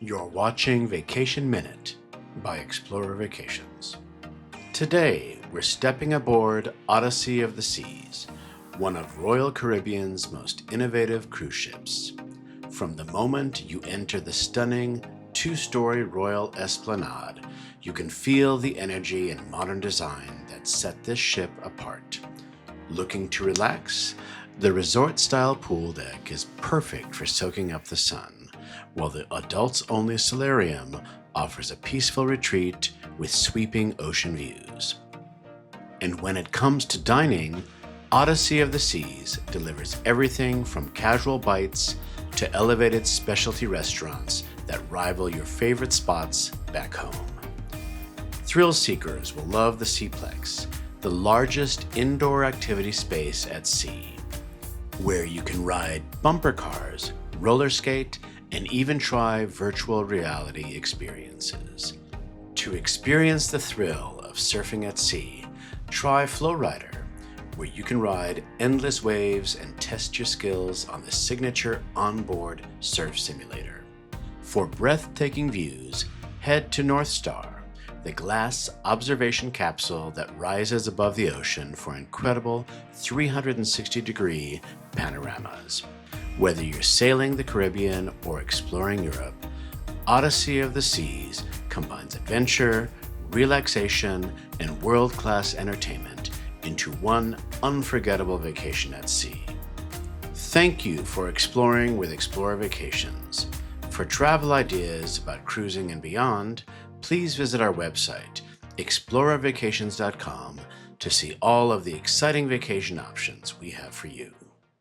You're watching Vacation Minute by ExplorerVacations. Today, we're stepping aboard Odyssey of the Seas, one of Royal Caribbean's most innovative cruise ships. From the moment you enter the stunning two-story Royal Esplanade, you can feel the energy and modern design that set this ship apart. Looking to relax? The resort-style pool deck is perfect for soaking up the sun, while the adults-only Solarium offers a peaceful retreat with sweeping ocean views. And when it comes to dining, Odyssey of the Seas delivers everything from casual bites to elevated specialty restaurants that rival your favorite spots back home. Thrill seekers will love the SeaPlex, the largest indoor activity space at sea, where you can ride bumper cars, roller skate, and even try virtual reality experiences. To experience the thrill of surfing at sea, try FlowRider, where you can ride endless waves and test your skills on the signature onboard surf simulator. For breathtaking views, head to North Star, the glass observation capsule that rises above the ocean for incredible 360-degree panoramas. Whether you're sailing the Caribbean or exploring Europe, Odyssey of the Seas combines adventure, relaxation, and world-class entertainment into one unforgettable vacation at sea. Thank you for exploring with ExplorerVacations. For travel ideas about cruising and beyond, please visit our website, ExplorerVacations.com, to see all of the exciting vacation options we have for you.